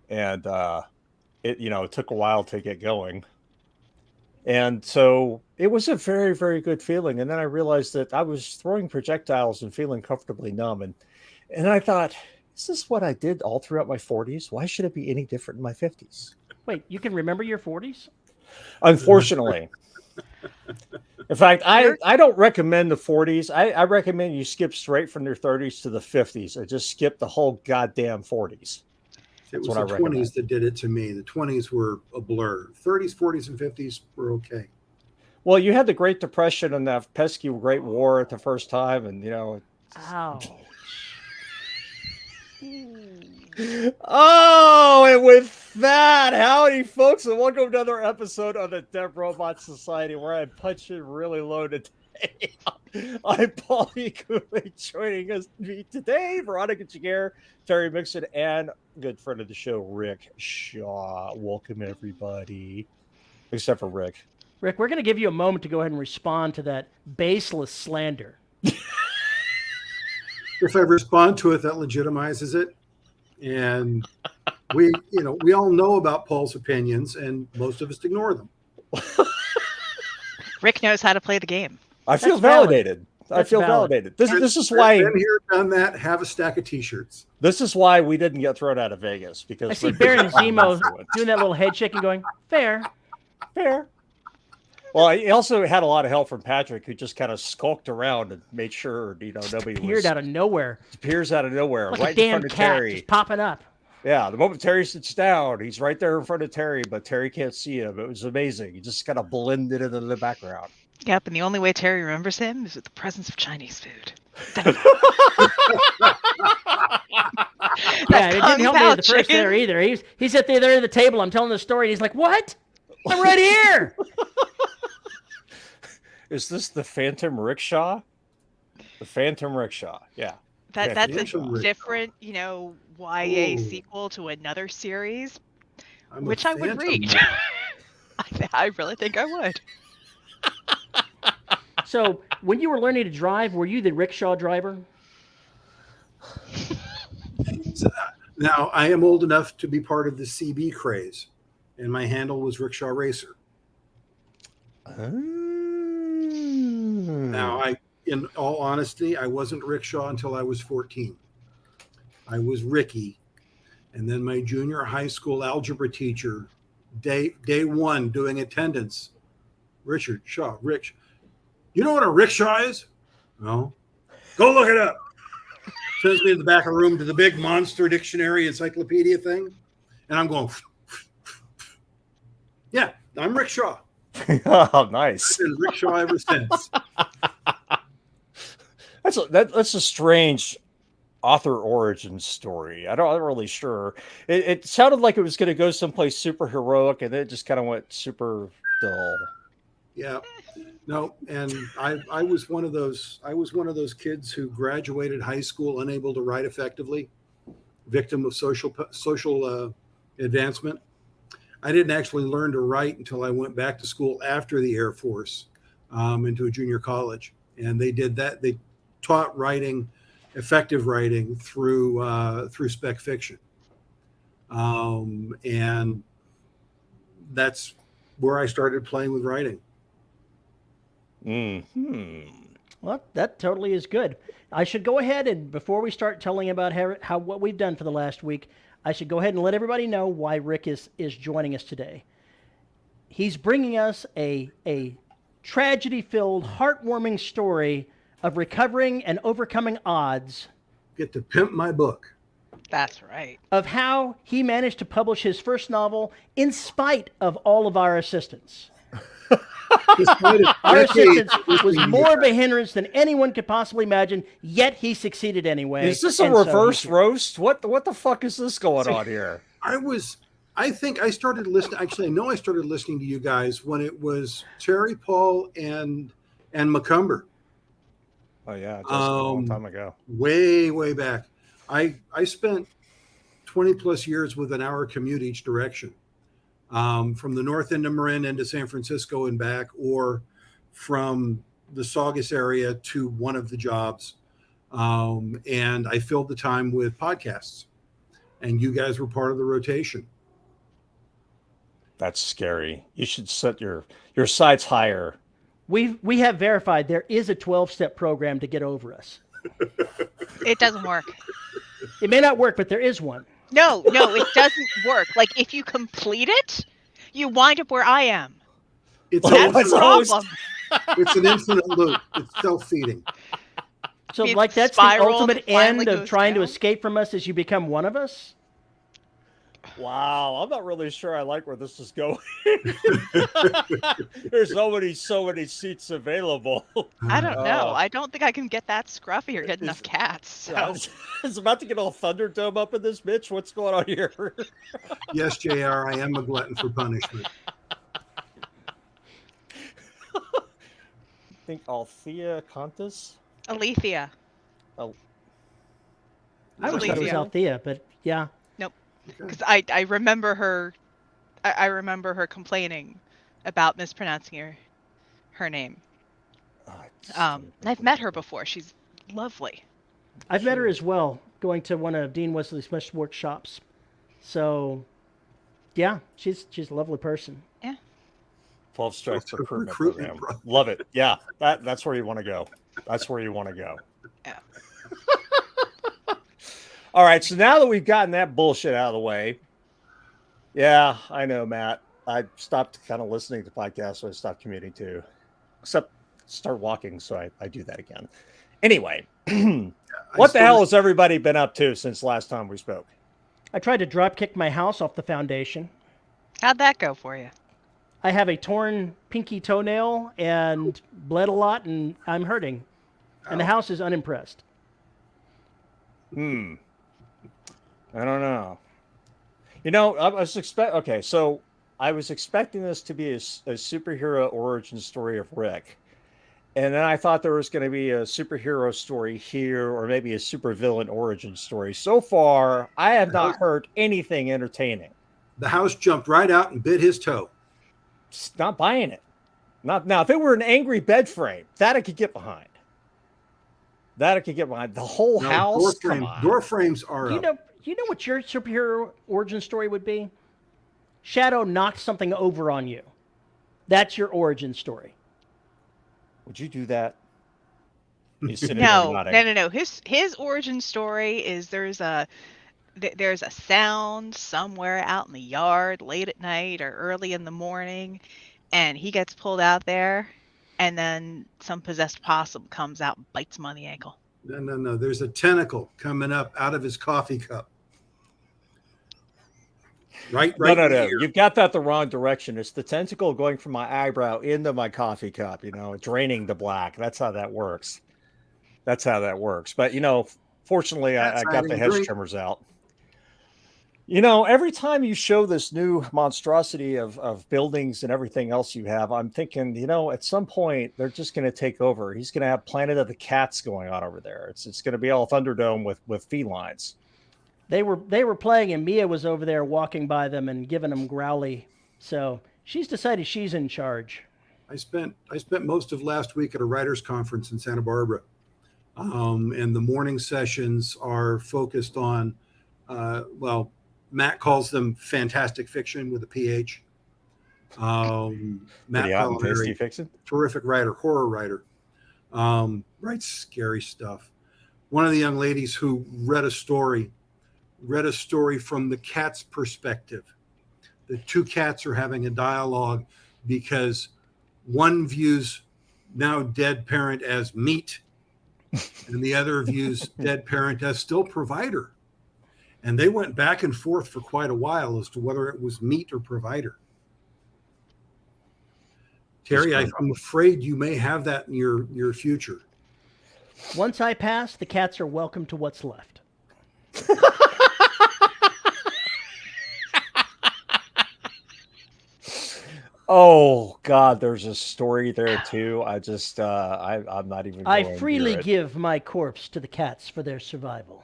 and it took a while to get going. And so it was a very, very good feeling. And then I realized that I was throwing projectiles and feeling comfortably numb. And I thought, is this what I did all throughout my 40s? Why should it be any different in my 50s? Wait, you can remember your 40s? Unfortunately. In fact, You're I don't recommend the 40s. I recommend you skip straight from their 30s to the 50s and just skip the whole goddamn 40s. It That's was what I the recommend. 20s that did it to me. The 20s were a blur. 30s, 40s, and 50s were okay. Well, you had the Great Depression and that pesky Great War at the first time, and Ouch. Oh, and with that, howdy, folks, and welcome to another episode of the Dev Robot Society, where I'm punching really low today. I'm Paulie Cooley, joining me today, Veronica Jaguar, Terry Mixon, and good friend of the show, Rick Shaw. Welcome, everybody, except for Rick. Rick, we're going to give you a moment to go ahead and respond to that baseless slander. If I respond to it, that legitimizes it. And we all know about Paul's opinions, and most of us ignore them. Rick knows how to play the game. I feel That's valid. validated. I That's feel valid. validated. This is why Been here, done that. Have a stack of T-shirts. this is why we didn't get thrown out of Vegas, because I see Rick Baron was the Zemo influence. doing that little head shake and going, fair. Fair. Well, he also had a lot of help from Patrick, who just kind of skulked around and made sure nobody Appeared out of nowhere. appears out of nowhere, Like right a in damn front of cat Terry. just popping up. Yeah, the moment Terry sits down, he's right there in front of Terry, but Terry can't see him. It was amazing. He just kind of blended into the background. Yep, and the only way Terry remembers him is with the presence of Chinese food. Yeah, it didn't help me at the first chicken. there either. He's at the other end of the table. I'm telling the story, and he's like, what? I'm right here. Is this the Phantom Rickshaw? The Phantom Rickshaw, yeah. That's Phantom a Rick. different, YA Ooh. sequel to another series, I'm a which I would phantom. read. I really think I would. So when you were learning to drive, were you the rickshaw driver? Now, I am old enough to be part of the CB craze, and my handle was Rickshaw Racer. Now, in all honesty, I wasn't Rickshaw until I was 14. I was Ricky, and then my junior high school algebra teacher, day one, doing attendance, Richard Shaw, Rich. You know what a rickshaw is? No. Go look it up. Sends me in the back of the room to the big monster dictionary encyclopedia thing, and I'm going, yeah, I'm Rickshaw. Oh, nice. I've been Rickshaw ever since. That's a strange author origin story. I'm not really sure. It sounded like it was going to go someplace super heroic, and then it just kind of went super dull. Yeah, no, and I was one of those. I was one of those kids who graduated high school unable to write effectively, victim of social advancement. I didn't actually learn to write until I went back to school after the Air Force, into a junior college, and they did that. They taught writing, effective writing through spec fiction, and that's where I started playing with writing. Well, that totally is good. I should go ahead and before we start telling about how what we've done for the last week, I should go ahead and let everybody know why Rick is joining us today. He's bringing us a tragedy-filled, heartwarming story of recovering and overcoming odds, Get to pimp my book. That's right. of how he managed to publish his first novel in spite of all of our assistance. Despite a Our decade assistance was listening to more of you. a hindrance than anyone could possibly imagine, yet he succeeded anyway. Is this a and so reverse he's- roast? What the fuck is this going on here? I think I started listening. Actually, I know I started listening to you guys when it was Terry, Paul, and McCumber. Oh yeah, just a long time ago. Way back. I spent 20 plus years with an hour commute each direction, from the north end of Marin into San Francisco and back, or from the Saugus area to one of the jobs. And I filled the time with podcasts. and you guys were part of the rotation. That's scary. You should set your sights higher. We have verified there is a 12-step program to get over us. It doesn't work. It may not work, but there is one. No, it doesn't work. Like, if you complete it, you wind up where I am. It's, That's the problem. it's an infinite loop. It's self-feeding. So, It's like, that's the spiral ultimate that finally end of goes trying to down? escape from us as you become one of us? Wow, I'm not really sure I like where this is going. There's so many seats available. I don't know. Oh. I don't think I can get that scruffy or get enough cats. So. Yeah, it's about to get all Thunderdome up in this bitch. What's going on here? Yes, JR, I am a glutton for punishment. I think Althea Contis. Alethea. Oh, I always thought it was Alicia. Althea, but yeah. Because I remember her. I remember her complaining about mispronouncing her name. And I've met her before. She's lovely. I've met her as well, going to one of Dean Wesley's best workshops. So, yeah, she's a lovely person. 12 strike So recruitment recruitment program. Love it. Yeah, that's where you want to go. That's where you want to go. Yeah. All right, so now that we've gotten that bullshit out of the way, yeah, I know, Matt. I stopped kind of listening to podcasts, so I stopped commuting too. Except start walking, so I do that again. Anyway, what the hell has everybody been up to since last time we spoke? I tried to drop kick my house off the foundation. How'd that go for you? I have a torn pinky toenail and bled a lot, and I'm hurting. And the house is unimpressed. I don't know. You know, I was I was expecting this to be a superhero origin story of Rick. And then I thought there was going to be a superhero story here, or maybe a supervillain origin story. So far, I have not heard anything entertaining. The house jumped right out and bit his toe. Just not buying it. Not now. If it were an angry bed frame, that I could get behind. That I could get behind. The whole No, house. Come on. door frames are You up. know what your superhero origin story would be? Shadow knocked something over on you. That's your origin story. Would you do that? He's sitting there nodding. No. His origin story is there's a sound somewhere out in the yard late at night or early in the morning, and he gets pulled out there, and then some possessed possum comes out and bites him on the ankle. No. There's a tentacle coming up out of his coffee cup. Right. No. Here. You've got that the wrong direction. It's the tentacle going from my eyebrow into my coffee cup, draining the black. That's how that works. But, fortunately, I got the hedge trimmers out. Every time you show this new monstrosity of buildings and everything else you have, I'm thinking, at some point, they're just going to take over. He's going to have Planet of the Cats going on over there. It's going to be all Thunderdome with felines. They were playing, and Mia was over there walking by them and giving them growly. So she's decided she's in charge. I spent most of last week at a writers' conference in Santa Barbara, and the morning sessions are focused on, Matt calls them fantastic fiction with a PH. Matt Tasty fiction, terrific writer, horror writer, writes scary stuff. One of the young ladies who read a story from the cat's perspective. The two cats are having a dialogue because one views now dead parent as meat, and the other views dead parent as still provider. And they went back and forth for quite a while as to whether it was meat or provider. Terry, I'm afraid you may have that in your future. Once I pass, the cats are welcome to what's left. Oh God, there's a story there too. I just I'm not even. I freely give my corpse to the cats for their survival.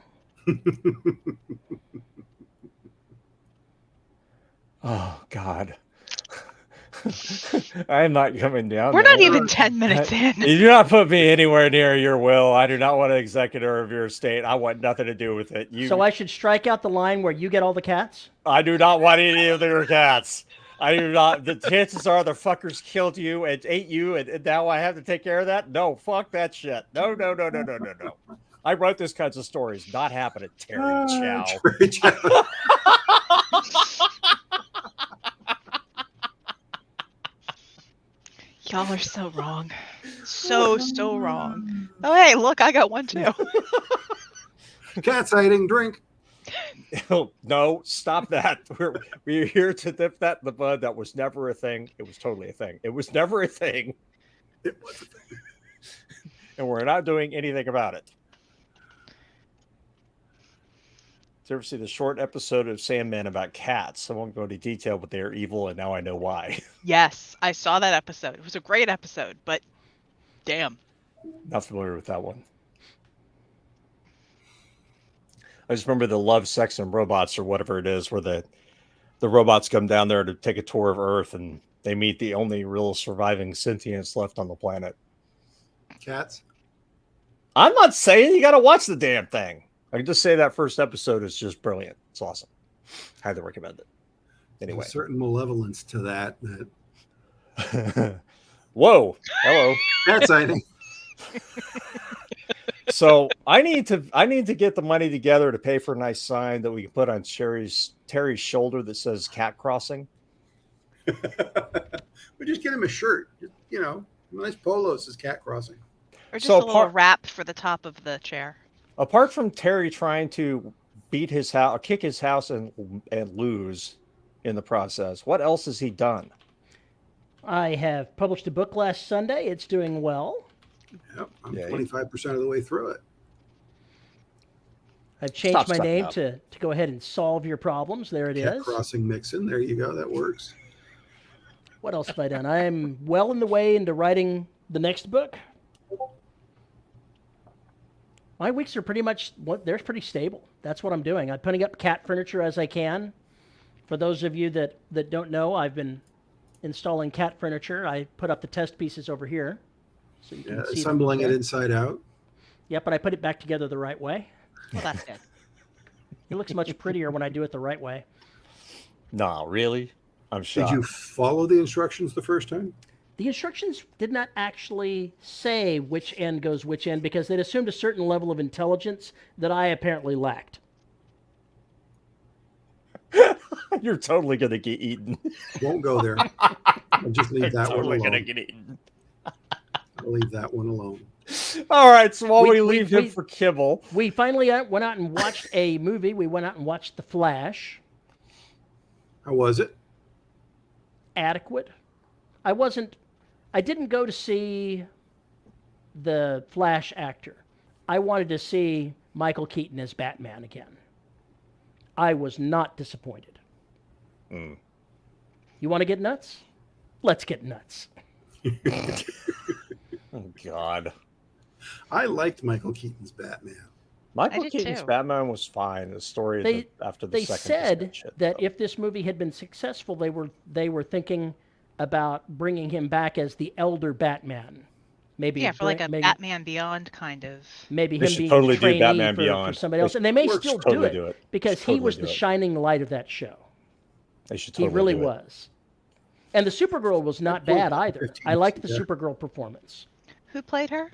Oh God. I'm not coming down We're there. not even 10 minutes in. You do not put me anywhere near your will. I do not want an executor of your estate. I want nothing to do with it. So I should strike out the line where you get all the cats? I do not want any of your cats. I do not. The chances are the fuckers killed you and ate you, and now I have to take care of that. No, fuck that shit. No. I wrote these kinds of stories. Not happening, Terry Chow. Terry Chow. Y'all are so wrong. So wrong. Oh, hey, look, I got one too. Cat sighting, drink. No, stop that. We're here to nip that in the bud. That was never a thing. It was totally a thing. It was never a thing. It was a thing. And we're not doing anything about it. Did you ever see the short episode of Sandman about cats? I won't go into detail, but they are evil, and now I know why. Yes, I saw that episode. It was a great episode, but damn. Not familiar with that one. I just remember the Love, Sex, and Robots, or whatever it is, where the robots come down there to take a tour of Earth, and they meet the only real surviving sentience left on the planet. Cats? I'm not saying you got to watch the damn thing. I can just say that first episode is just brilliant. It's awesome. Highly recommend it. Anyway. There's a certain malevolence to that. Whoa. Hello. Cat sighting. So I need to get the money together to pay for a nice sign that we can put on Terry's shoulder that says cat crossing. We just get him a shirt. You know, a nice polo says cat crossing. Or just a little wrap for the top of the chair. Apart from Terry trying to beat his house, kick his house and lose in the process, what else has he done? I have published a book last Sunday. It's doing well. Yep, I'm 25% of the way through it. I've changed my name to go ahead and solve your problems. There it cat is. Crossing Mixin. There you go. That works. What else have I done? I'm well in the way into writing the next book. My weeks are pretty much, they're pretty stable. That's what I'm doing. I'm putting up cat furniture as I can. For those of you that don't know, I've been installing cat furniture. I put up the test pieces over here. So you can see assembling it inside out. Yep, but I put it back together the right way. Well, that's good. It looks much prettier when I do it the right way. No, really? I'm shocked. Did you follow the instructions the first time? The instructions did not actually say which end goes which end because they'd assumed a certain level of intelligence that I apparently lacked. You're totally going to get eaten. Won't go there. I'll just leave that totally one alone. Gonna get eaten. I'll leave that one alone. All right, so while we leave him for kibble. We finally went out and watched a movie. We went out and watched The Flash. How was it? Adequate. I didn't go to see the Flash actor. I wanted to see Michael Keaton as Batman again. I was not disappointed. Mm. You want to get nuts? Let's get nuts. Oh, God. I liked Michael Keaton's Batman. Michael Keaton's Batman was fine. The story after the second. They said that if this movie had been successful, they were thinking about bringing him back as the elder Batman. Maybe for like a Batman Beyond kind of. Maybe him being totally a trainee for somebody else, and they may still do it because he was the shining light of that show. They should totally he really was. And the Supergirl was not bad either. I liked the Supergirl performance. Who played her?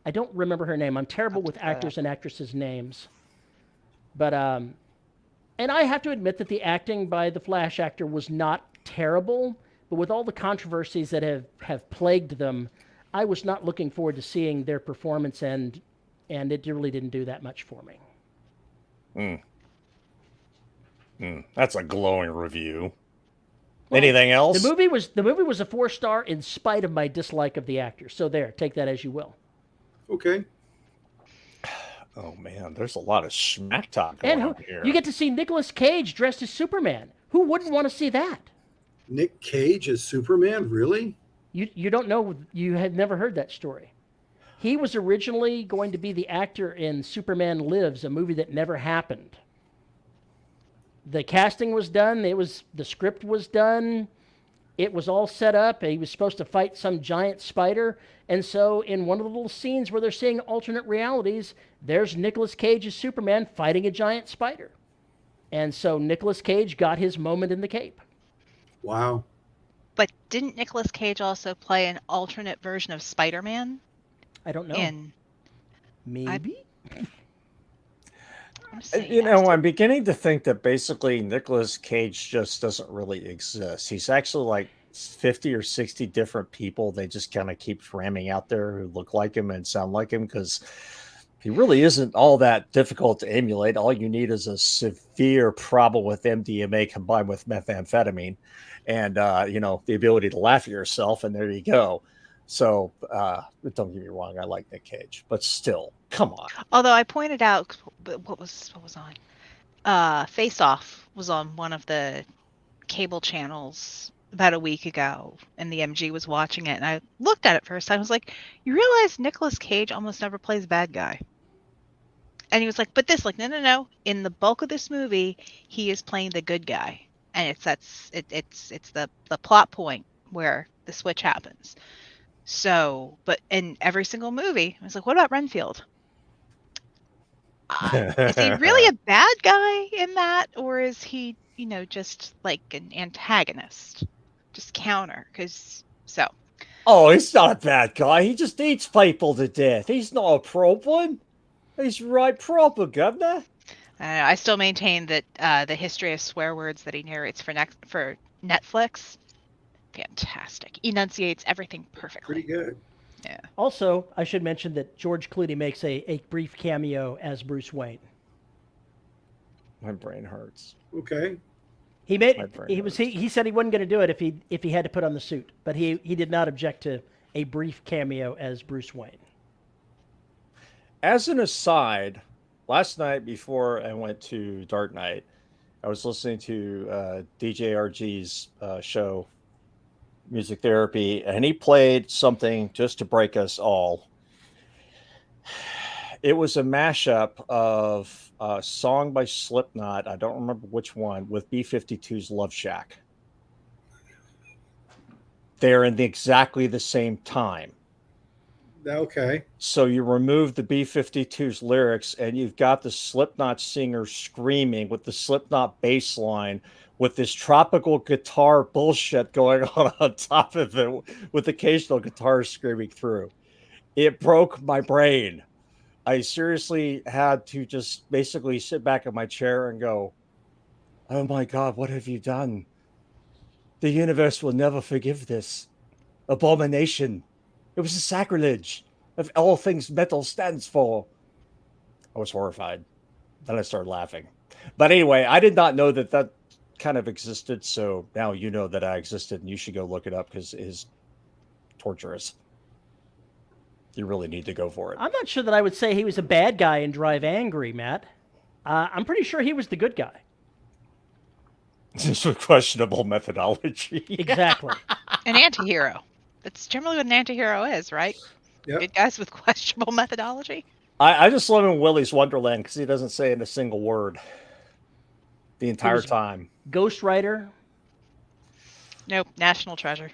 I don't remember her name. I'm terrible with actors and actresses' names. But and I have to admit that the acting by the Flash actor was not terrible, but with all the controversies that have plagued them, I was not looking forward to seeing their performance, and it really didn't do that much for me. That's a glowing review. Well, anything else? The movie was a 4-star in spite of my dislike of the actor. So there, take that as you will. Okay. Oh man, there's a lot of smack talk going on here. You get to see Nicolas Cage dressed as Superman. Who wouldn't want to see that? Nick Cage as Superman, really? You don't know, you had never heard that story. He was originally going to be the actor in Superman Lives, a movie that never happened. The casting was done, the script was done. It was all set up. He was supposed to fight some giant spider. And so, in one of the little scenes where they're seeing alternate realities, there's Nicolas Cage as Superman fighting a giant spider. And so, Nicolas Cage got his moment in the cape. Wow. But didn't Nicolas Cage also play an alternate version of Spider-Man? I don't know. Maybe? I'm beginning to think that basically Nicolas Cage just doesn't really exist. He's actually like 50 or 60 different people. They just kind of keep ramming out there who look like him and sound like him, because he really isn't all that difficult to emulate. All you need is a severe problem with MDMA combined with methamphetamine and, the ability to laugh at yourself. And there you go. So don't get me wrong. I like Nick Cage, but still, come on. Although I pointed out what was on. Face Off was on one of the cable channels about a week ago, and the MG was watching it, and I looked at it first. I was like, "You realize Nicolas Cage almost never plays bad guy?" And he was like, "But this, like, no. In the bulk of this movie, he is playing the good guy, and it's the plot point where the switch happens." So, but in every single movie, I was like, "What about Renfield? Is he really a bad guy in that, or is he, just like an antagonist, just counter?" Oh, he's not a bad guy. He just eats people to death. He's not a problem. He's right proper, governor. I still maintain that the history of swear words that he narrates for Netflix, fantastic. Enunciates everything perfectly. Pretty good. Yeah. Also, I should mention that George Clooney makes a brief cameo as Bruce Wayne. My brain hurts. Okay. He said he wasn't going to do it if he had to put on the suit, but he did not object to a brief cameo as Bruce Wayne. As an aside, last night before I went to Dark Knight, I was listening to DJRG's show, Music Therapy, and he played something just to break us all. It was a mashup of a song by Slipknot, I don't remember which one, with B-52's Love Shack. They're in exactly the same time. Okay. So you remove the B-52's lyrics and you've got the Slipknot singer screaming with the Slipknot bass line with this tropical guitar bullshit going on top of it with occasional guitars screaming through. It broke my brain. I seriously had to just basically sit back in my chair and go, "Oh my God, what have you done? The universe will never forgive this abomination. It was a sacrilege of all things metal stands for." I was horrified. Then I started laughing. But anyway, I did not know that kind of existed. So now you know that I existed, and you should go look it up because it is torturous. You really need to go for it. I'm not sure that I would say he was a bad guy in Drive Angry, Matt. I'm pretty sure he was the good guy. This is questionable methodology. Exactly. An anti-hero. That's generally what an anti-hero is, right? Yep. Good guys with questionable methodology. I just love him in Willy's Wonderland because he doesn't say in a single word the entire time. Ghost Rider. Nope. National Treasure.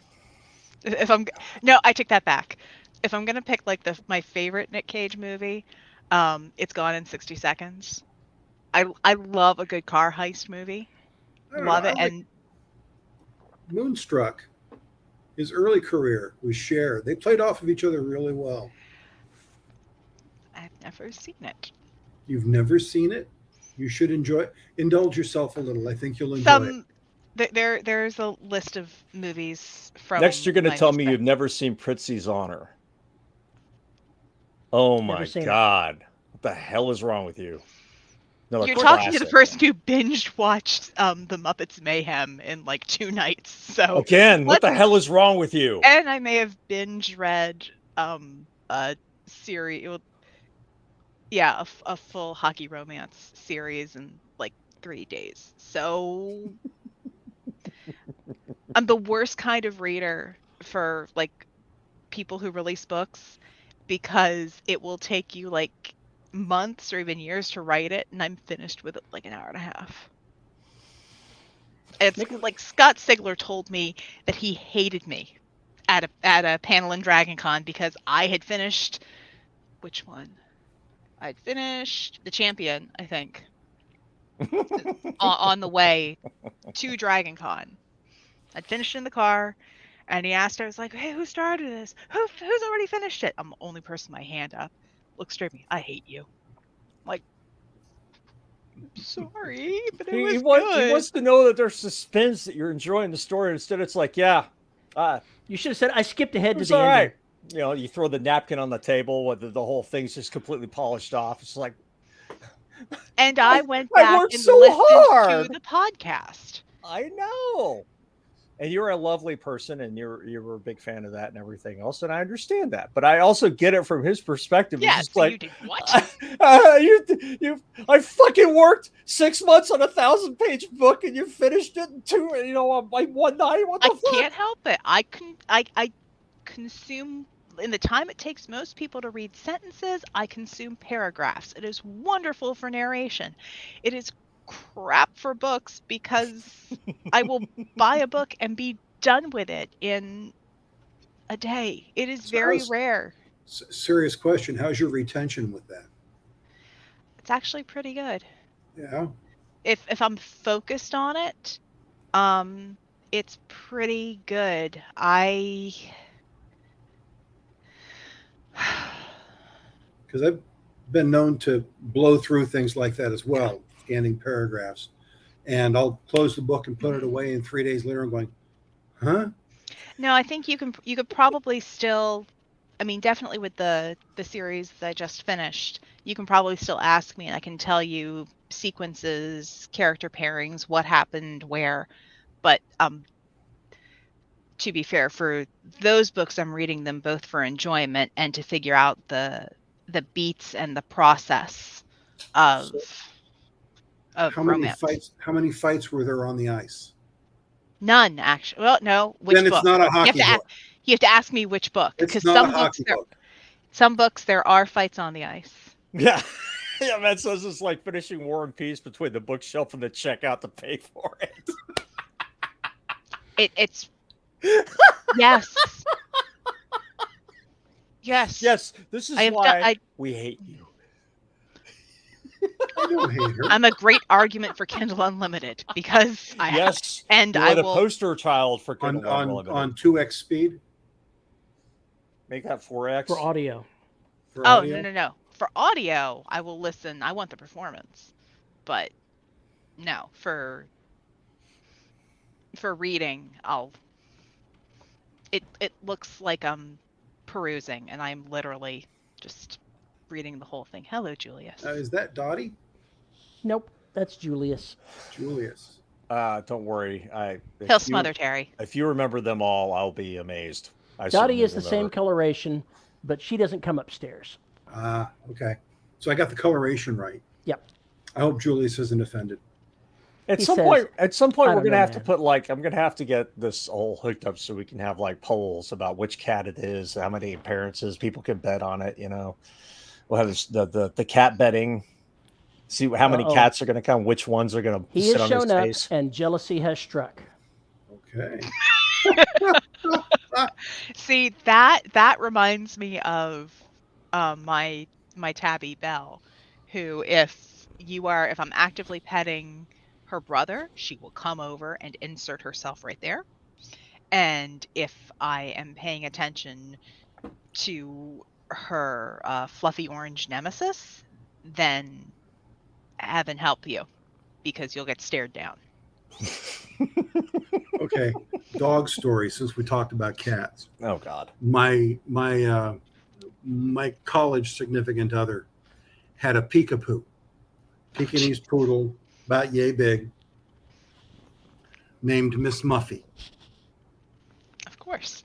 I take that back. If I'm gonna pick like my favorite Nick Cage movie, it's Gone in 60 Seconds. I love a good car heist movie. Love it. And Moonstruck, his early career with Cher, they played off of each other really well. I've never seen it. You've never seen it? You should indulge yourself a little. I think you'll enjoy it. There's a list of movies from. Next, you're going to tell me you've never seen Prizzi's Honor. Oh my God! What the hell is wrong with you? You're talking to the person who binge watched The Muppets Mayhem in like 2 nights. So again, what the hell is wrong with you? And I may have binge read a series. Yeah, a full hockey romance series in like 3 days. So I'm the worst kind of reader for like people who release books because it will take you like months or even years to write it, and I'm finished with it like an hour and a half. It's like Scott Sigler told me that he hated me at a panel in Dragon Con because I had finished which one? I'd finished The Champion, I think, on the way to Dragon Con. I'd finished in the car, and he asked, I was like, hey, who started this? Who's already finished it? I'm the only person with my hand up. Looks straight at me. I hate you. I'm like, sorry, but it was He good. wants to know that there's suspense, that you're enjoying the story. Instead, it's like, yeah. You should have said, I skipped ahead to It's the all ending. right. You know, you throw the napkin on the table, whether the whole thing's just completely polished off. It's like, And I went I back worked and so listened hard. to the podcast. I know. And you're a lovely person, and you were a big fan of that and everything else, and I understand that. But I also get it from his perspective. Yeah, It's just so like, you did what? I fucking worked 6 months on a 1,000-page book, and you finished it in on like one night. What the fuck? Can't help it. I consume in the time it takes most people to read sentences. I consume paragraphs. It is wonderful for narration. It is crap for books because I will buy a book and be done with it in a day. It is very rare. Serious question. How's your retention with that? It's actually pretty good. Yeah. If I'm focused on it, it's pretty good. Because I've been known to blow through things like that as well, scanning paragraphs. And I'll close the book and put it away, and 3 days later I'm going, huh? No, I think you could probably still, I mean, definitely with the series that I just finished, you can probably still ask me and I can tell you sequences, character pairings, what happened where. But to be fair, for those books, I'm reading them both for enjoyment and to figure out the beats and the process of romance. How many fights were there on the ice? None, actually. Well, no. Which then it's book? not a hockey book. You have to ask me which book, because some books there are fights on the ice. Yeah. Yeah, Matt says it's like finishing War and Peace between the bookshelf and the checkout to pay for it. It's yes. Yes. Yes, this is why we hate you. I don't hate her. I'm a great argument for Kindle Unlimited because I yes, and you're I the will poster child for Kindle Unlimited. On 2x speed. Make that 4x for audio. No. For audio, I will listen. I want the performance, but no, for reading, it looks like I'm perusing, and I'm literally just reading the whole thing. Hello, Julius. Is that Dottie? Nope, that's Julius. Julius. Don't worry. He'll smother Terry. If you remember them all, I'll be amazed. Dottie is the same coloration, but she doesn't come upstairs. Okay. So I got the coloration right. Yep. I hope Julius isn't offended. At some point, we're gonna have to put I'm gonna have to get this all hooked up so we can have like polls about which cat it is, how many appearances, people can bet on it. We'll have the cat betting. See how many cats are gonna come, which ones are gonna sit on his face. He has shown up, and jealousy has struck. Okay. See, that reminds me of my tabby Belle, who if I'm actively petting her brother, she will come over and insert herself right there. And if I am paying attention to her fluffy orange nemesis, then heaven help you, because you'll get stared down. Okay, dog story. Since we talked about cats. Oh God. My college significant other had a peekapoo, Pekingese poodle, about yay big, named Miss Muffy. Of course.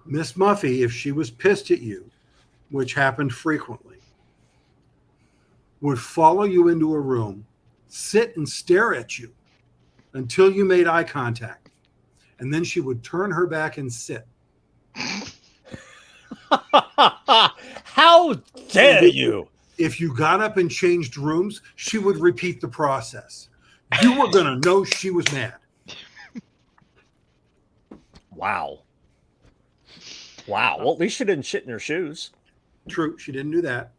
Miss Muffy, if she was pissed at you, which happened frequently, would follow you into a room, sit and stare at you until you made eye contact, and then she would turn her back and sit. How dare you? If you got up and changed rooms, she would repeat the process. You were gonna know she was mad. Wow. Wow. Well, at least she didn't shit in her shoes. True, she didn't do that.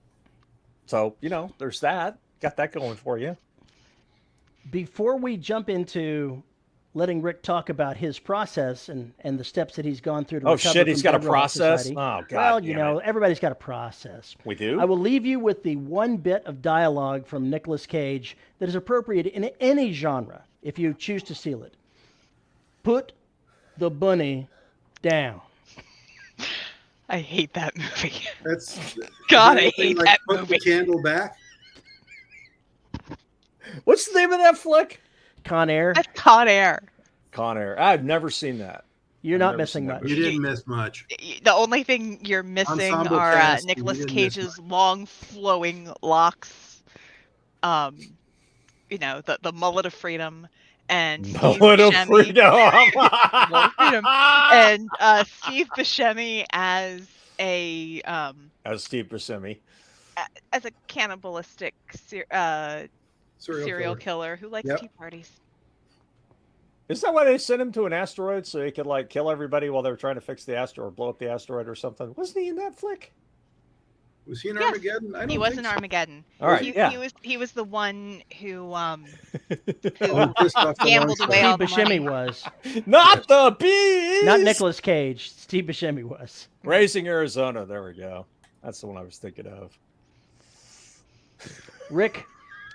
So, there's that. Got that going for you. Before we jump into letting Rick talk about his process and the steps that he's gone through to recover shit, he's from got a Dead Robot process? Society. Oh, God Well, damn it. everybody's got a process. We do? I will leave you with the one bit of dialogue from Nicolas Cage that is appropriate in any genre if you choose to steal it. Put the bunny down. I hate that movie. That's God, is I anything hate like that put movie. the candle back. What's the name of that flick? Con Air. That's Con Air. Con Air. I've never seen that. You're I've not never missing seen that much. You didn't miss much. The only thing you're missing Ensemble are cast, you Nicolas didn't miss Cage's long flowing locks, the mullet of freedom, and Steve Mullet of Buscemi- freedom. Mullet of freedom, and Steve Buscemi as a As Steve Buscemi. cannibalistic serial killer who likes Yep. tea parties. Is that why they sent him to an asteroid so he could kill everybody while they were trying to fix the asteroid or blow up the asteroid or something? Wasn't he in that flick? Was he in Yes. Armageddon? I don't He was think in so. Armageddon. All right, He was the one who Oh, pissed off the gambled launch away all pad. Steve the Buscemi money. was. Not the bees. Not Nicolas Cage. Steve Buscemi was. Raising Arizona. There we go. That's the one I was thinking of. Rick,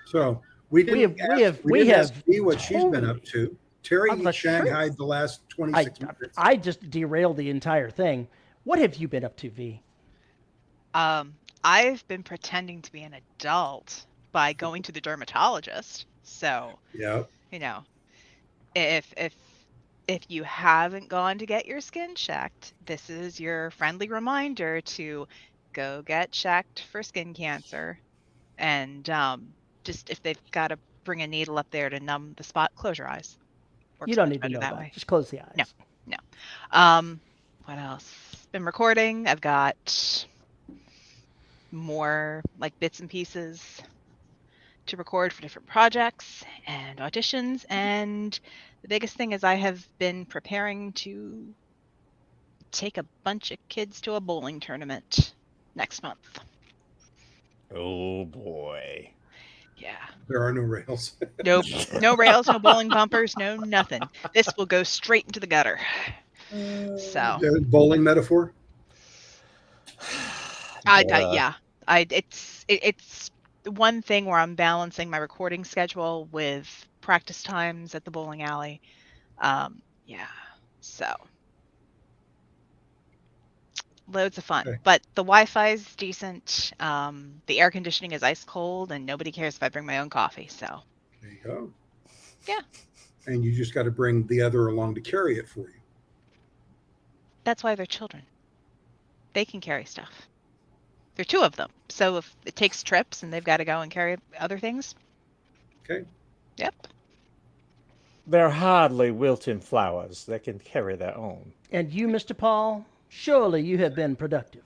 So we didn't. we have ask Dee what she's been up to. Terry I'm not sure. shanghaied the last 26 minutes. I just derailed the entire thing. What have you been up to, V? I've been pretending to be an adult by going to the dermatologist. So, Yeah. if you haven't gone to get your skin checked, this is your friendly reminder to go get checked for skin cancer. And just if they've got to bring a needle up there to numb the spot, close your eyes. Works You don't much need to better know that that. way. Just close the eyes. No. What else? Been recording. I've got more bits and pieces to record for different projects and auditions, and the biggest thing is I have been preparing to take a bunch of kids to a bowling tournament next month. Oh boy. Yeah. There are no rails. Nope. No rails, no bowling bumpers, no nothing. This will go straight into the gutter. So The bowling metaphor. It's one thing where I'm balancing my recording schedule with practice times at the bowling alley. So loads of fun. Okay. But the Wi-Fi is decent. The air conditioning is ice cold, and nobody cares if I bring my own coffee. So There you go. Yeah. And you just got to bring the other along to carry it for you. that's why they're children. They can carry stuff. There are two of them. So if it takes trips and they've got to go and carry other things. Okay. Yep. They're hardly wilting flowers. They can carry their own. And you, Mr. Paul, surely you have been productive.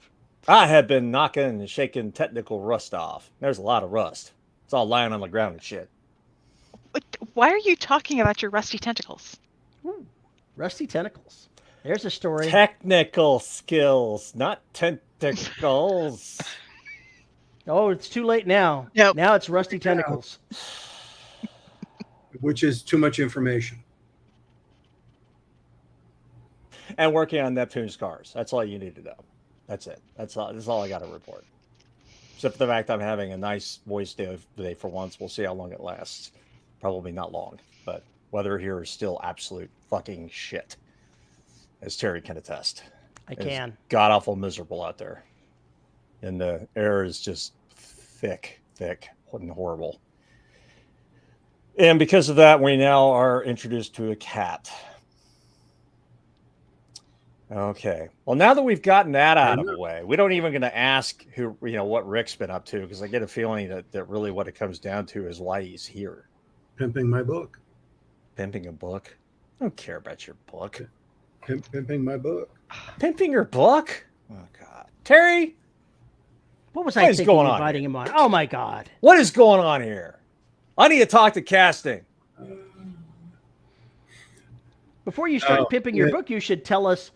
I have been knocking and shaking technical rust off. There's a lot of rust. It's all lying on the ground and shit. Why are you talking about your rusty tentacles? Ooh, rusty tentacles. There's a story. Technical skills, not tentacles. Oh, it's too late now. Nope. Now it's rusty tentacles. Which is too much information. And working on Neptune's cars. That's all you need to know. That's it. That's all I got to report. Except for the fact I'm having a nice voice day for once. We'll see how long it lasts. Probably not long. But weather here is still absolute fucking shit. As Terry can attest. I can. It's god awful miserable out there. And the air is just thick and horrible. And because of that, we now are introduced to a cat. Okay. Well, now that we've gotten that out of the way, we don't even going to ask what Rick's been up to, because I get a feeling that really what it comes down to is why he's here. Pimping my book. Pimping a book? I don't care about your book. Pimping my book. Pimping your book? Oh, God. Terry, What was What I is thinking going on inviting him on? Oh, my God. what is going on here? I need to talk to casting. Before you start pimping your book, you should tell us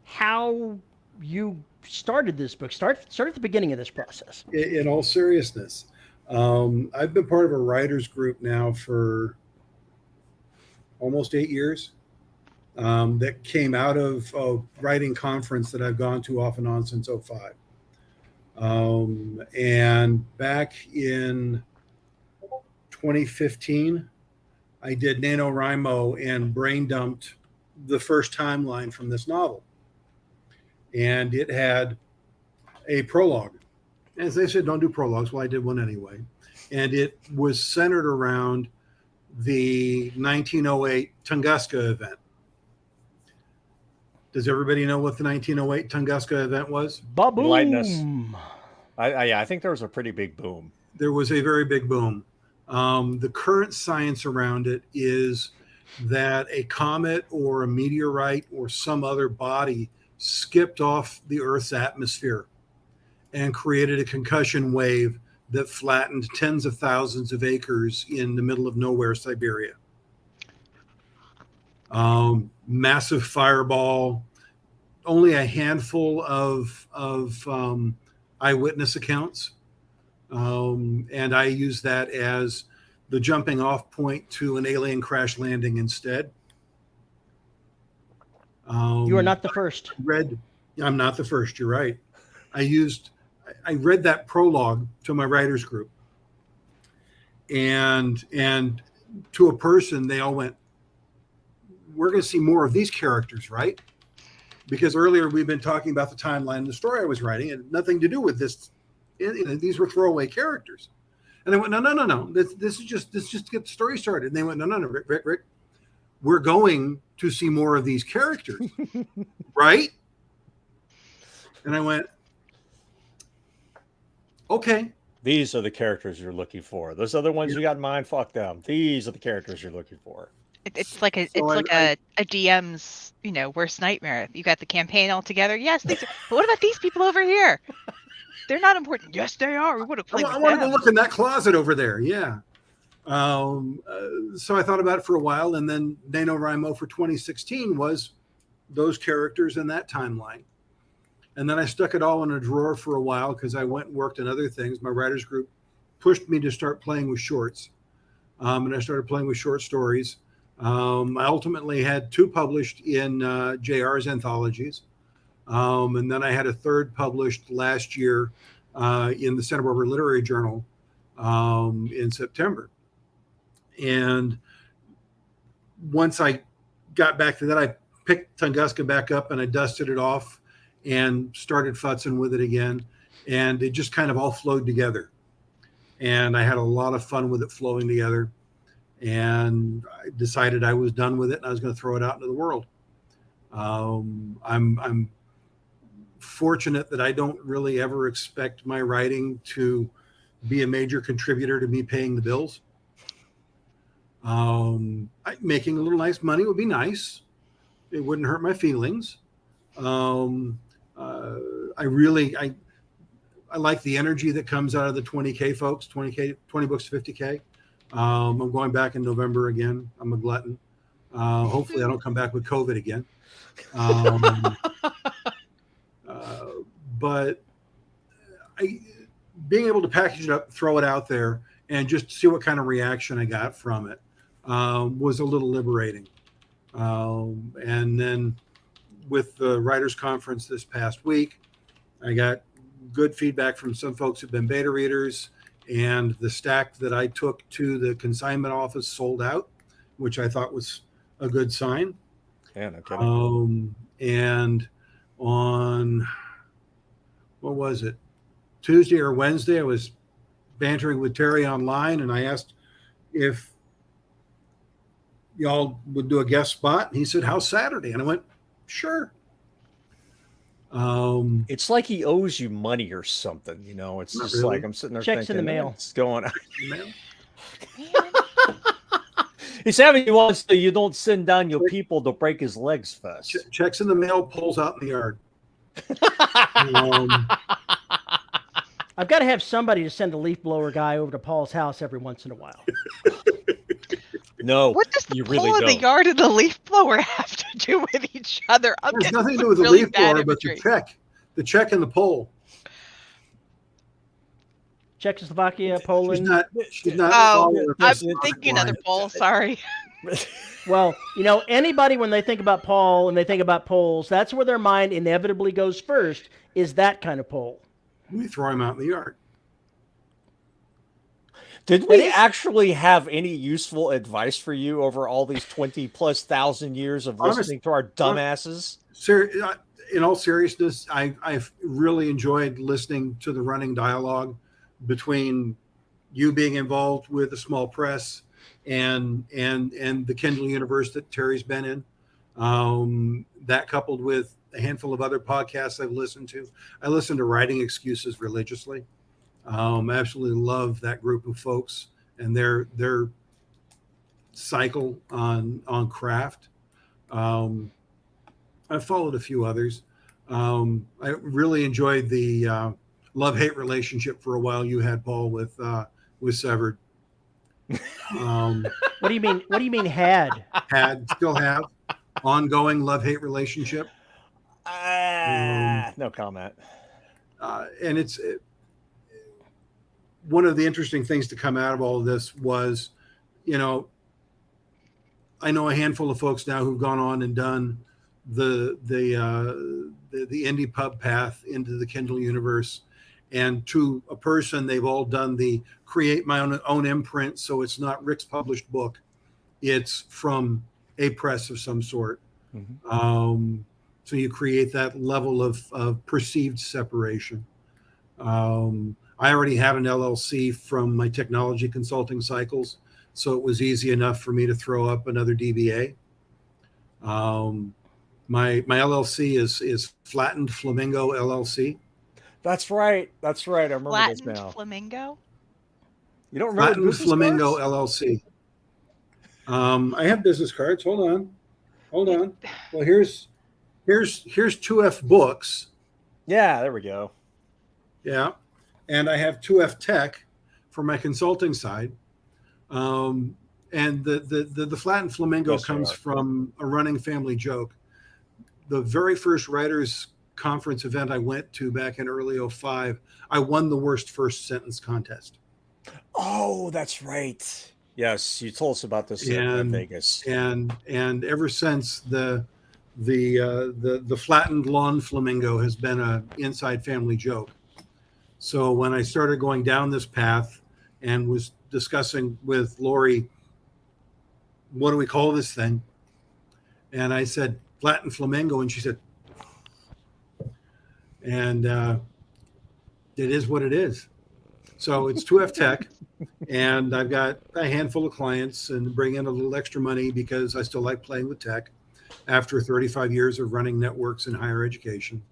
how you started this book. Start at the beginning of this process. In all seriousness, I've been part of a writers group now for almost 8 years. That came out of a writing conference that I've gone to off and on since 2005. And back in 2015, I did NaNoWriMo and brain dumped the first timeline from this novel. And it had a prologue. As they said, don't do prologues. Well, I did one anyway. And it was centered around the 1908 Tunguska event. Does everybody know what the 1908 Tunguska event was? Ba-boom! I think there was a pretty big boom. There was a very big boom. The current science around it is that a comet or a meteorite or some other body skipped off the Earth's atmosphere and created a concussion wave that flattened tens of thousands of acres in the middle of nowhere, Siberia. Massive fireball, only a handful of eyewitness accounts. And I use that as the jumping off point to an alien crash landing instead. You are not the first. I'm not the first, you're right. I read that prologue to my writers group. And to a person, they all went, we're going to see more of these characters, right? Because earlier we've been talking about the timeline and the story I was writing, and nothing to do with this. These were throwaway characters. And I went, no. This is just to get the story started. And they went, no, Rick, we're going to see more of these characters, right? And I went, okay. These are the characters you're looking for. Those other ones you got in mind, fuck them. These are the characters you're looking for. It's like a DM's worst nightmare. You got the campaign all together. Yes, but what about these people over here? They're not important. Yes, they are. We would have played. I want to go look in that closet over there. Yeah. So I thought about it for a while, and then NaNoWriMo for 2016 was those characters in that timeline. And then I stuck it all in a drawer for a while because I went and worked on other things. My writers group pushed me to start playing with shorts, and I started playing with short stories. I ultimately had 2 published in JR's anthologies. And then I had a 3rd published last year in the Santa Barbara Literary Journal in September. And once I got back to that, I picked Tunguska back up and I dusted it off and started futzing with it again. And it just kind of all flowed together. And I had a lot of fun with it flowing together. And I decided I was done with it and I was going to throw it out into the world. I'm fortunate that I don't really ever expect my writing to be a major contributor to me paying the bills. Making a little nice money would be nice. It wouldn't hurt my feelings. I like the energy that comes out of the 20K folks, 20 books to 50K. I'm going back in November again. I'm a glutton. Hopefully I don't come back with COVID again. But being able to package it up, throw it out there, and just see what kind of reaction I got from it was a little liberating. And then with the writers conference this past week, I got good feedback from some folks who've been beta readers, and the stack that I took to the consignment office sold out, which I thought was a good sign. Yeah, no kidding. And on, what was it? Tuesday or Wednesday, I was bantering with Terry online, and I asked if y'all would do a guest spot. And he said, how's Saturday? And I went, sure. It's like he owes you money or something, It's just really. like I'm sitting there Checks thinking, in the mail. What's going on? He's having you on so you don't send down your people to break his legs first. Checks in the mail, pulls out in the yard. I've got to have somebody to send a leaf blower guy over to Paul's house every once in a while. No, What does the you pole really in the don't. yard and the leaf blower have to do with each other? I'm There's getting nothing to some do with the really leaf bad blower, but the imagery. check and the pole. Czechoslovakia, Poland. She's not Oh, following I'm this logic thinking another line. pole. Sorry. Well, anybody when they think about Paul and they think about poles, that's where their mind inevitably goes first, is that kind of pole. We throw him out in the yard. Did we actually have any useful advice for you over all these 20+ thousand years of listening to our dumbasses? In all seriousness, I've really enjoyed listening to the running dialogue between you being involved with the small press and the Kindle universe that Terry's been in. That coupled with a handful of other podcasts I've listened to. I listen to Writing Excuses religiously. Absolutely love that group of folks and their cycle on craft. I've followed a few others. I really enjoyed the love-hate relationship for a while you had, Paul, with Severed. What do you mean? What do you mean had? Still have ongoing love-hate relationship. No comment. And it's one of the interesting things to come out of all of this was, I know a handful of folks now who've gone on and done the indie pub path into the Kindle universe, and to a person, they've all done the create my own imprint, so it's not Rick's published book, it's from a press of some sort. Mm-hmm. So you create that level of perceived separation. I already had an LLC from my technology consulting cycles, so it was easy enough for me to throw up another DBA. My LLC is Flattened Flamingo LLC. That's right. I remember this now. Flattened Flamingo? You don't remember Flattened Flamingo cards? LLC. I have business cards. Hold on. Well, here's 2F Books. Yeah, there we go. Yeah. And I have 2F Tech for my consulting side. And the Flattened Flamingo comes from a running family joke. The very first writers conference event I went to back in early 2005, I won the worst first sentence contest. Oh, that's right. Yes, you told us about this in Vegas. And ever since the flattened lawn flamingo has been an inside family joke. So when I started going down this path and was discussing with Lori, what do we call this thing? And I said, flattened flamingo. And she said, and it is what it is. So it's 2F Tech. And I've got a handful of clients and bring in a little extra money because I still like playing with tech after 35 years of running networks in higher education,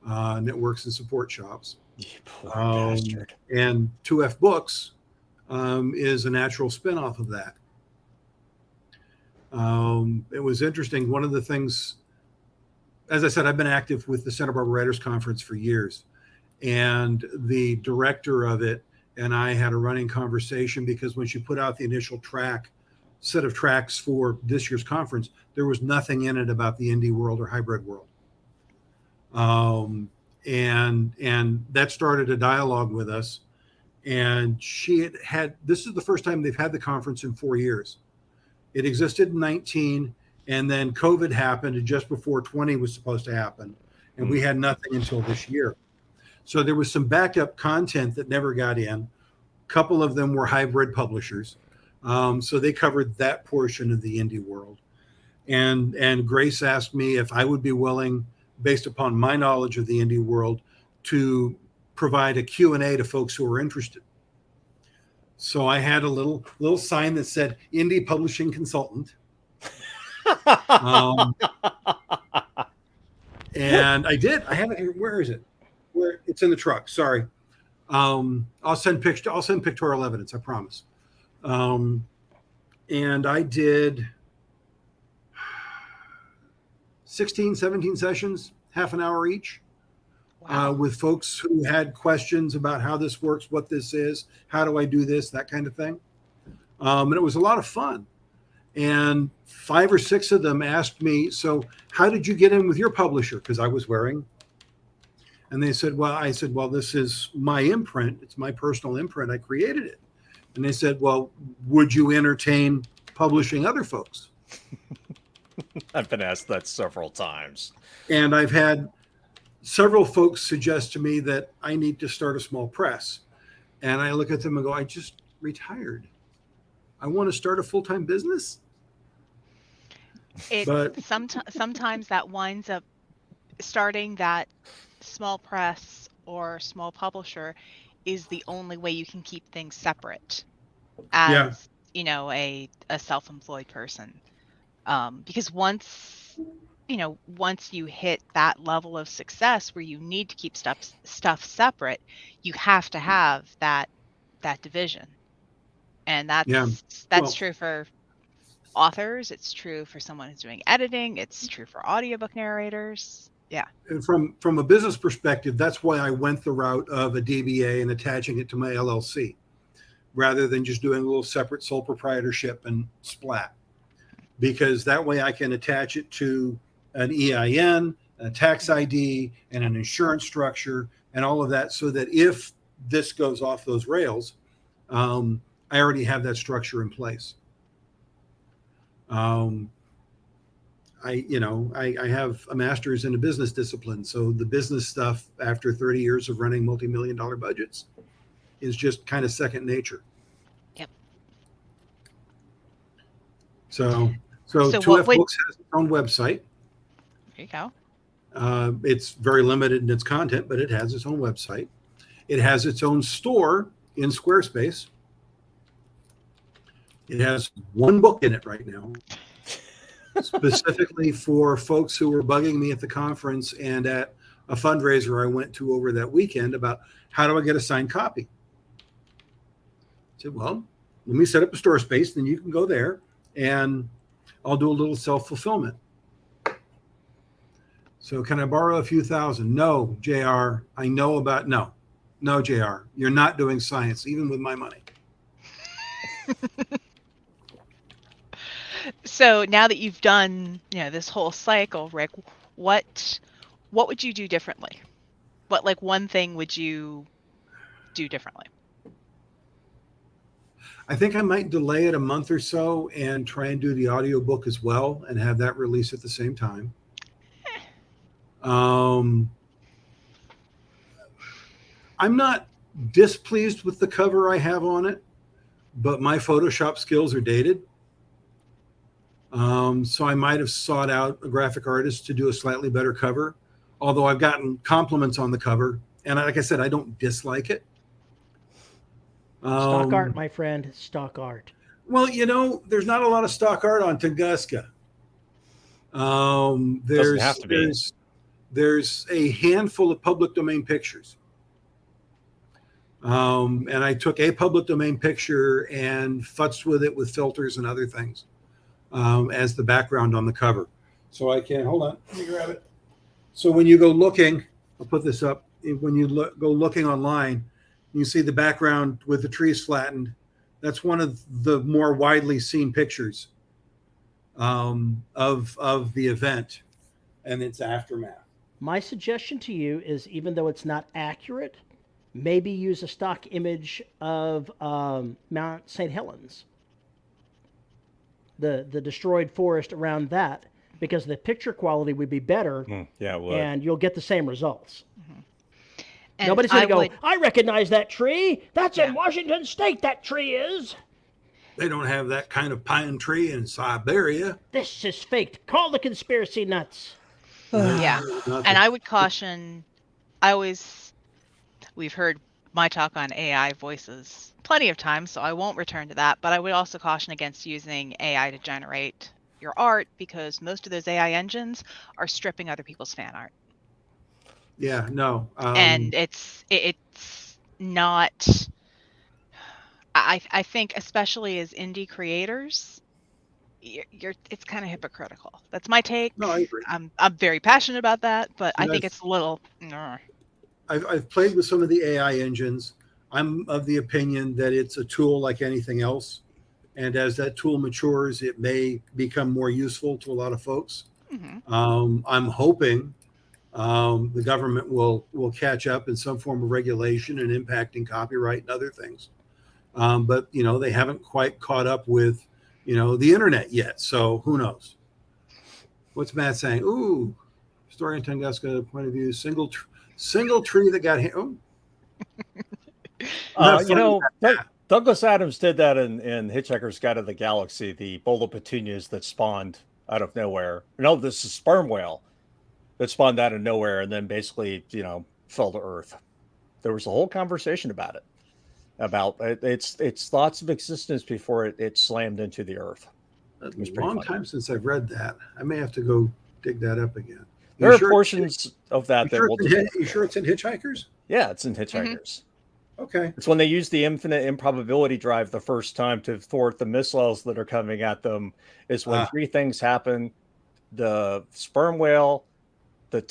networks and support shops. You poor bastard. And 2F Books is a natural spinoff of that. It was interesting. One of the things, as I said, I've been active with the Santa Barbara Writers Conference for years. And the director of it and I had a running conversation because when she put out the initial set of tracks for this year's conference, there was nothing in it about the indie world or hybrid world. And that started a dialogue with us. And this is the first time they've had the conference in 4 years. It existed in 19, and then COVID happened just before 20 was supposed to happen. And we had nothing until this year. So there was some backup content that never got in. A couple of them were hybrid publishers. So they covered that portion of the indie world. And Grace asked me if I would be willing, based upon my knowledge of the indie world, to provide a Q&A to folks who are interested. So I had a little sign that said indie publishing consultant. And I did. I have it here. Where is it? Where it's in the truck. Sorry. I'll send pictorial evidence, I promise. And I did 16, 17 sessions, half an hour each. Wow. With folks who had questions about how this works, what this is, how do I do this, that kind of thing. And it was a lot of fun. And 5 or 6 of them asked me, so how did you get in with your publisher? Because I was wearing. And they said, well, I said, well, this is my imprint. It's my personal imprint. I created it. And they said, well, would you entertain publishing other folks? I've been asked that several times. And I've had several folks suggest to me that I need to start a small press. And I look at them and go, I just retired. I want to start a full-time business. But sometimes that winds up starting that small press or small publisher is the only way you can keep things separate as a self-employed person, because once you hit that level of success where you need to keep stuff separate, you have to have that division, and that's true for authors, it's true for someone who's doing editing, it's true for audiobook narrators. Yeah. And from a business perspective, that's why I went the route of a DBA and attaching it to my LLC rather than just doing a little separate sole proprietorship and splat, because that way I can attach it to an EIN, a tax ID, and an insurance structure and all of that, so that if this goes off those rails, I already have that structure in place. I have a master's in a business discipline. So the business stuff after 30 years of running multi-million-dollar budgets is just kind of second nature. Yep. So 2F Books has its own website. There you go. It's very limited in its content, but it has its own website. It has its own store in Squarespace. It has one book in it right now, specifically for folks who were bugging me at the conference and at a fundraiser I went to over that weekend about how do I get a signed copy? I said, well, let me set up a store space, then you can go there and I'll do a little self-fulfillment. So can I borrow a few thousand? No, JR, I know about, no, JR, you're not doing science, even with my money. So now that you've done, this whole cycle, Rick, what would you do differently? What one thing would you do differently? I think I might delay it a month or so and try and do the audiobook as well and have that release at the same time. I'm not displeased with the cover I have on it, but my Photoshop skills are dated. So I might have sought out a graphic artist to do a slightly better cover, although I've gotten compliments on the cover. And like I said, I don't dislike it. Stock art, my friend, stock art. Well, there's not a lot of stock art on Tunguska. Doesn't have to be. There's a handful of public domain pictures. And I took a public domain picture and futzed with it with filters and other things as the background on the cover. So I can, hold on, let me grab it. So when you go looking, I'll put this up. When you go looking online, you see the background with the trees flattened. That's one of the more widely seen pictures of the event and its aftermath. My suggestion to you is, even though it's not accurate, maybe use a stock image of Mount St. Helens, the destroyed forest around that, because the picture quality would be better. Yeah, it would. And you'll get the same results. Mm-hmm. Nobody's going to go, I recognize that tree. That's in Washington State, that tree is. They don't have that kind of pine tree in Siberia. This is faked. Call the conspiracy nuts. Yeah. And I would caution, we've heard my talk on AI voices plenty of times, so I won't return to that, but I would also caution against using AI to generate your art, because most of those AI engines are stripping other people's fan art. Yeah, no. And it's not, I think, especially as indie creators, it's kind of hypocritical. That's my take. No, I agree. I'm very passionate about that, but I think it's a little. I've played with some of the AI engines. I'm of the opinion that it's a tool like anything else, And as that tool matures, it may become more useful to a lot of folks. Mm-hmm. I'm hoping the government will catch up in some form of regulation and impacting copyright and other things. But they haven't quite caught up with the internet yet. So who knows? What's Matt saying? Ooh, story in Tunguska point of view. Single tree that got hit. Oh. Douglas Adams did that in Hitchhiker's Guide to the Galaxy. The bowl of petunias that spawned out of nowhere. No, this is sperm whale that spawned out of nowhere and then basically, fell to Earth. There was a whole conversation about it, about its thoughts of existence before it slammed into the Earth. It was a long time since I've read that. I may have to go dig that up again. There are portions of that that will. You sure it's in Hitchhikers? Yeah, it's in Hitchhikers. Mm-hmm. Okay. It's when they use the infinite improbability drive the first time to thwart the missiles that are coming at them. Is when three things happen: the sperm whale, the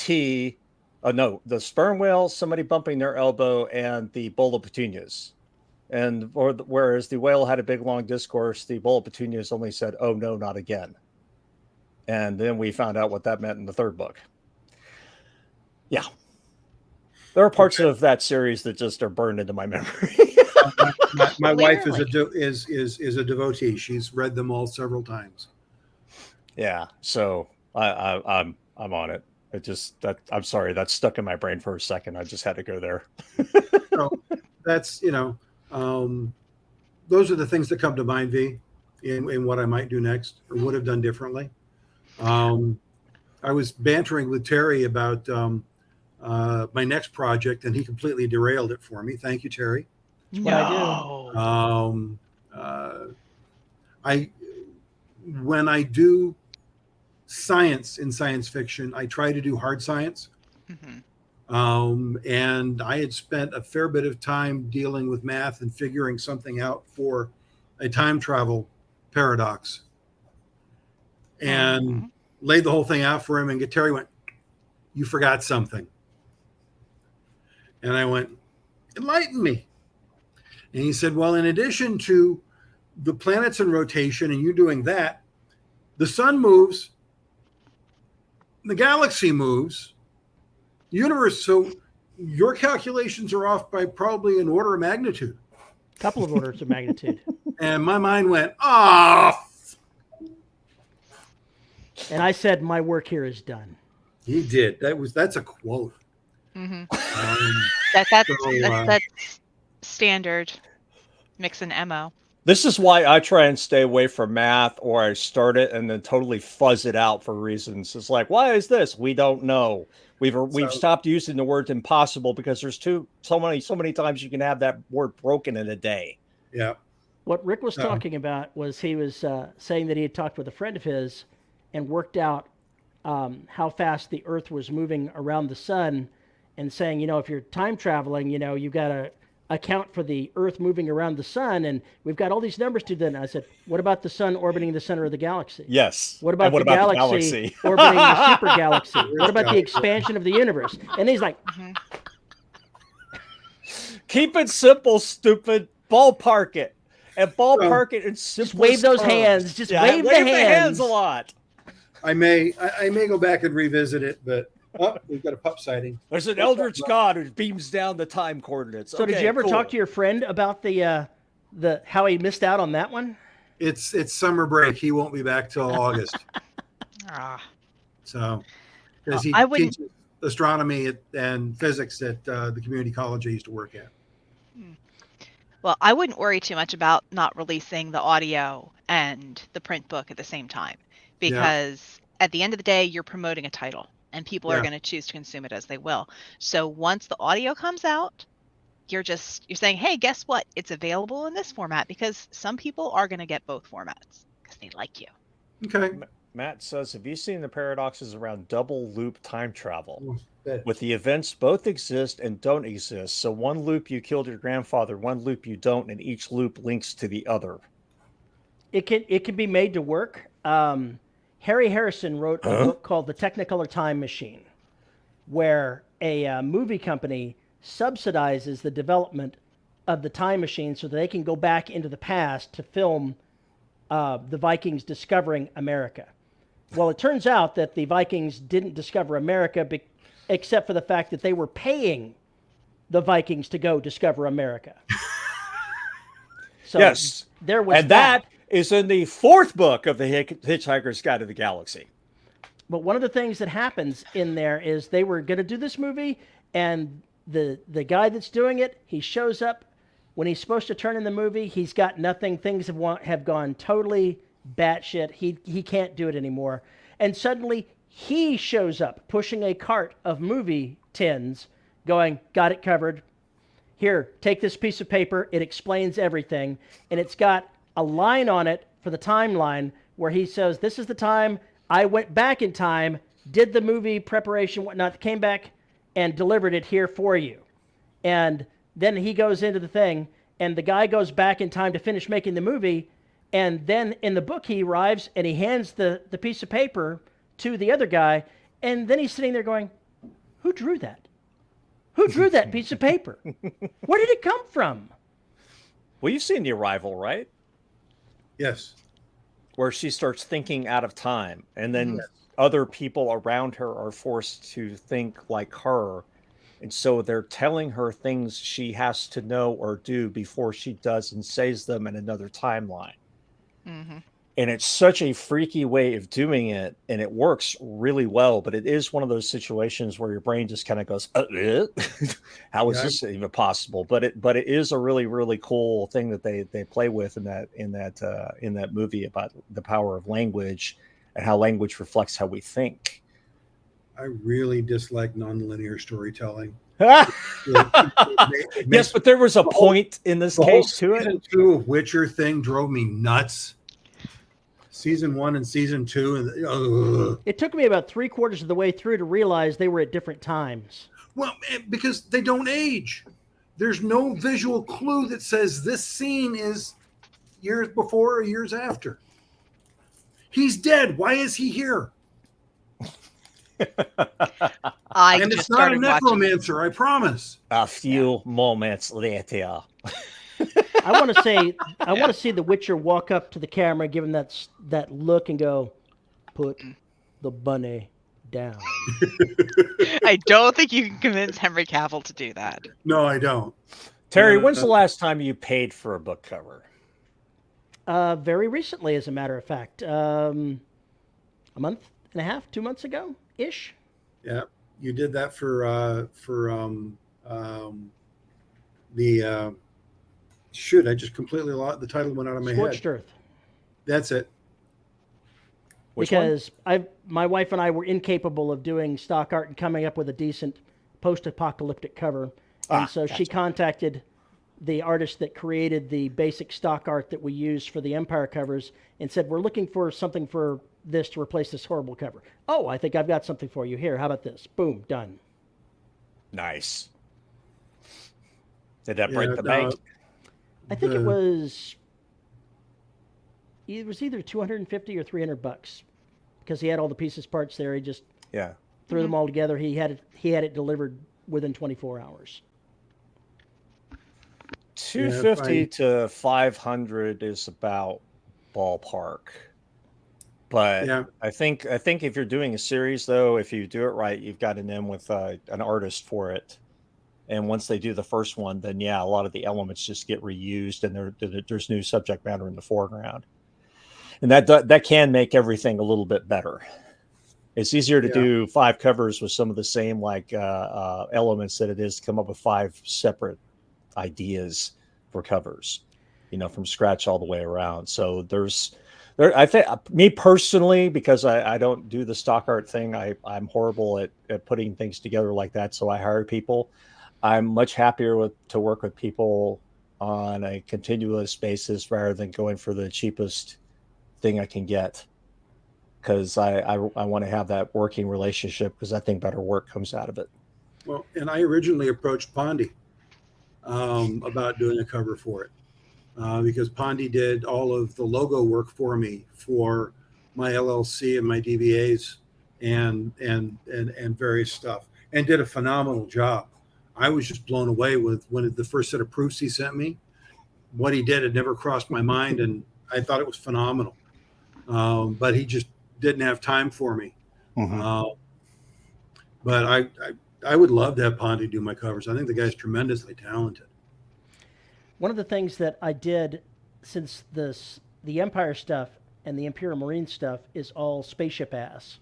the sperm whale, somebody bumping their elbow, and the bowl of petunias. Whereas the whale had a big long discourse, the bowl of petunias only said, "Oh no, not again." And then we found out what that meant in the third book. Yeah. There are parts of that series that just are burned into my memory. my wife is a devotee. She's read them all several times. Yeah, so I'm on it. I'm sorry, that's stuck in my brain for a second. I just had to go there. So that's those are the things that come to mind, V, in what I might do next or would have done differently. I was bantering with Terry about my next project, and he completely derailed it for me. Thank you, Terry. No. When I do science in science fiction, I try to do hard science. Mm-hmm. And I had spent a fair bit of time dealing with math and figuring something out for a time travel paradox, and laid the whole thing out for him. And Terry went, "You forgot something." And I went, "Enlighten me." And he said, "Well, in addition to the planets in rotation and you doing that, the sun moves, the galaxy moves, the universe. So your calculations are off by probably an order of magnitude." A couple of orders of magnitude. And my mind went, "Oh." And I said, "My work here is done." He did. That's a quote. Mm-hmm. That's standard mix and MO. This is why I try and stay away from math, or I start it and then totally fuzz it out for reasons. It's like, why is this? We don't know. We've stopped using the word impossible because there's so many times you can have that word broken in a day. Yeah. What Rick was talking about was he was saying that he had talked with a friend of his and worked out how fast the Earth was moving around the sun, and saying, if you're time traveling, you've got to account for the Earth moving around the sun, and we've got all these numbers to do. And I said, what about the sun orbiting the center of the galaxy? Yes. What about the galaxy orbiting the super galaxy? What about the expansion of the universe? And he's like, keep it simple, stupid. Ballpark it. And ballpark it in simple. Just wave those hands. Just wave the hands a lot. I may go back and revisit it, but we've got a pup sighting. There's an eldritch god who beams down the time coordinates. So did you ever talk to your friend about the how he missed out on that one? It's summer break. He won't be back till August. So because he teaches astronomy and physics at the community college I used to work at. Well, I wouldn't worry too much about not releasing the audio and the print book at the same time, because at the end of the day, you're promoting a title and people are going to choose to consume it as they will. So once the audio comes out, you're saying, hey, guess what? It's available in this format, because some people are going to get both formats because they like you. Okay. Matt says, have you seen the paradoxes around double loop time travel? With the events both exist and don't exist. So one loop you killed your grandfather, one loop you don't, and each loop links to the other. It can be made to work. Harry Harrison wrote a book called The Technicolor Time Machine, where a movie company subsidizes the development of the time machine so that they can go back into the past to film the Vikings discovering America. Well, it turns out that the Vikings didn't discover America except for the fact that they were paying the Vikings to go discover America. So yes. there was and that is in the 4th book of the Hitchhiker's Guide to the Galaxy. But one of the things that happens in there is they were going to do this movie, and the guy that's doing it, he shows up when he's supposed to turn in the movie. He's got nothing. Things have gone totally batshit. He can't do it anymore. And suddenly he shows up pushing a cart of movie tins, going, got it covered. Here, take this piece of paper. It explains everything. And it's got a line on it for the timeline where he says, this is the time I went back in time, did the movie preparation, whatnot, came back and delivered it here for you. And then he goes into the thing, and the guy goes back in time to finish making the movie. And then in the book, he arrives and he hands the piece of paper to the other guy. And then he's sitting there going, who drew that? Who drew that piece of paper? Where did it come from? Well, you've seen The Arrival, right? Yes. Where she starts thinking out of time, and then other people around her are forced to think like her. And so they're telling her things she has to know or do before she does and says them in another timeline. Mm-hmm. And it's such a freaky way of doing it, and it works really well. But it is one of those situations where your brain just kind of goes, "How is this even possible?" But it is a really, really cool thing that they play with in that movie about the power of language and how language reflects how we think. I really dislike nonlinear storytelling. Yes, but there was a point in this case to it. Season 2 of Witcher thing drove me nuts. Season 1 and season 2, and it took me about 3/4 of the way through to realize they were at different times. Well, because they don't age. There's no visual clue that says this scene is years before or years after. He's dead. Why is he here? And it's not a necromancer, I promise. A few moments later. I want to see the Witcher walk up to the camera, give him that look, and go, "Put the bunny down." I don't think you can convince Henry Cavill to do that. No, I don't. Terry, when's the last time you paid for a book cover? Very recently, as a matter of fact. A month and a half, 2 months ago ish. Yeah, you did that for the. Shoot, I just completely lost the title. Went out of my Scorched head. Earth. That's it. Because my wife and I were incapable of doing stock art and coming up with a decent post-apocalyptic cover, and so she contacted the artist that created the basic stock art that we use for the Empire covers and said, "We're looking for something for this to replace this horrible cover." "Oh, I think I've got something for you. Here, how about this?" Boom, done. Nice. Did that break the bank? I think it was either $250 or $300 because he had all the pieces parts there. He just threw them all together. He had it delivered within 24 hours. $250 to $500 is about ballpark. But I think if you're doing a series, though, if you do it right, you've got an in with an artist for it. And once they do the first one, then a lot of the elements just get reused, and there's new subject matter in the foreground, and that can make everything a little bit better. It's easier to do 5 covers with some of the same elements than it is to come up with 5 separate ideas for covers, from scratch all the way around. So I think, me personally, because I don't do the stock art thing, I'm horrible at putting things together like that. So I hire people. I'm much happier to work with people on a continuous basis rather than going for the cheapest thing I can get, because I want to have that working relationship, because I think better work comes out of it. Well, and I originally approached Pondy about doing a cover for it because Pondy did all of the logo work for me for my LLC and my DVAs and various stuff, and did a phenomenal job. I was just blown away with the first set of proofs he sent me. What he did had never crossed my mind, and I thought it was phenomenal. But he just didn't have time for me. Mhm. But I would love to have Ponte do my covers. I think the guy's tremendously talented. One of the things that I did, since the Empire stuff and the Imperial Marine stuff is all spaceship ass,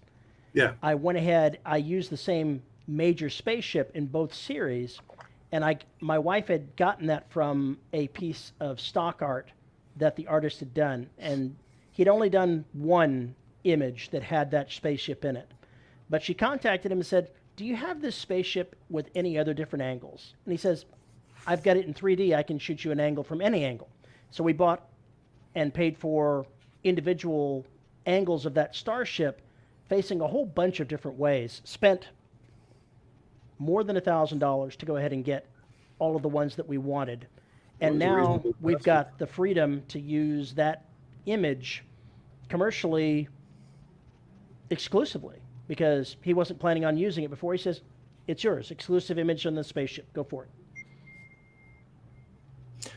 Yeah. I went ahead. I used the same major spaceship in both series, and my wife had gotten that from a piece of stock art that the artist had done, and he'd only done one image that had that spaceship in it. But she contacted him and said, "Do you have this spaceship with any other different angles?" And he says, "I've got it in 3D. I can shoot you an angle from any angle." So we bought and paid for individual angles of that starship facing a whole bunch of different ways. Spent more than $1,000 to go ahead and get all of the ones that we wanted. And Well, now we've got the freedom to use that image commercially exclusively because he wasn't planning on using it before. He says, "It's yours, exclusive image on the spaceship. Go for it."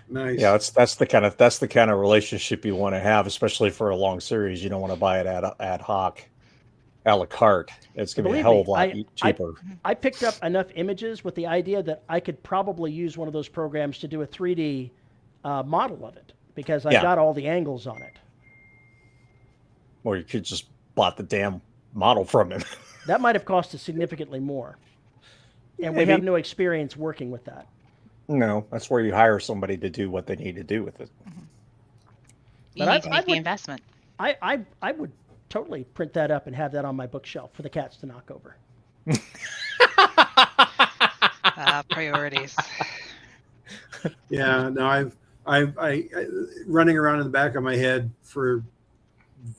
Nice. Yeah, that's the kind of relationship you want to have, especially for a long series. You don't want to buy it ad hoc, a la carte. It's going to be a hell of a lot cheaper. I picked up enough images with the idea that I could probably use one of those programs to do a 3D model of it because I've got all the angles on it. Or you could just bought the damn model from him. That might have cost us significantly more. And we have no experience working with that. No, that's where you hire somebody to do what they need to do with it. You need to make the investment. I would totally print that up and have that on my bookshelf for the cats to knock over. Priorities. Yeah, no, I running around in the back of my head for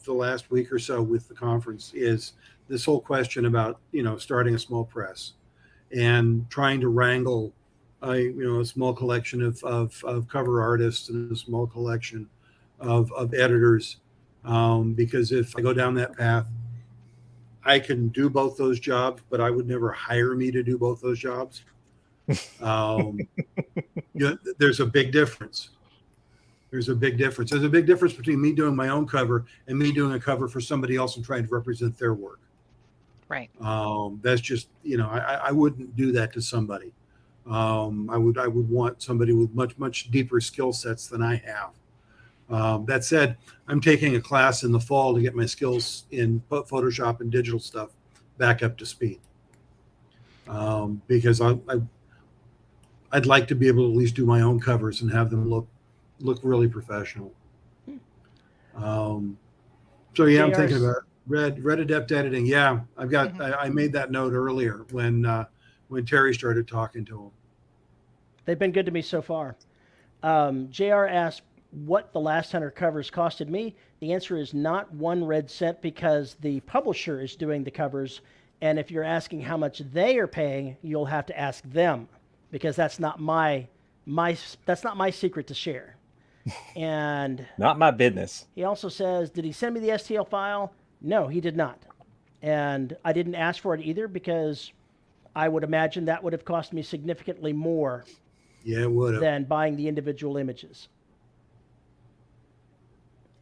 the last week or so with the conference is this whole question about, starting a small press and trying to wrangle a small collection of cover artists and a small collection of editors. Because if I go down that path, I can do both those jobs, but I would never hire me to do both those jobs. There's a big difference. There's a big difference. There's a big difference between me doing my own cover and me doing a cover for somebody else and trying to represent their work. Right. That's just, I wouldn't do that to somebody. I would want somebody with much deeper skill sets than I have. That said, I'm taking a class in the fall to get my skills in Photoshop and digital stuff back up to speed. Because I'd like to be able to at least do my own covers and have them look really professional. So yeah, I'm thinking about Red Adept editing. Yeah, I've got. I made that note earlier when Terry started talking to him. They've been good to me so far. JR asked what the Last Hunter covers costed me. The answer is not 1 red cent because the publisher is doing the covers. And if you're asking how much they are paying, you'll have to ask them because that's not my secret to share. And not my business. He also says, did he send me the STL file? No, he did not. And I didn't ask for it either because I would imagine that would have cost me significantly more than buying the individual images.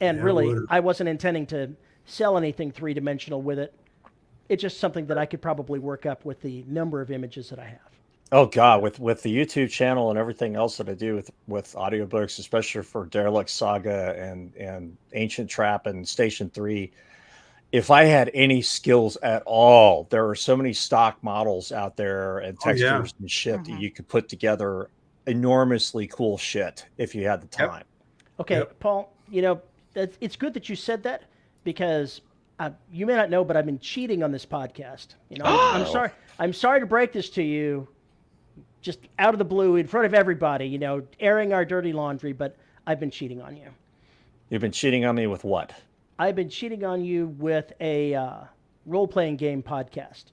And really, I wasn't intending to sell anything three-dimensional with it. It's just something that I could probably work up with the number of images that I have. Oh God, with the YouTube channel and everything else that I do with audiobooks, especially for Derelict Saga and Ancient Trap and Station 3, if I had any skills at all, there are so many stock models out there and textures and shit that you could put together enormously cool shit if you had the time. Okay, Paul, it's good that you said that because you may not know, but I've been cheating on this podcast. I'm sorry to break this to you, just out of the blue in front of everybody. Airing our dirty laundry, but I've been cheating on you. You've been cheating on me with what? I've been cheating on you with a role-playing game podcast.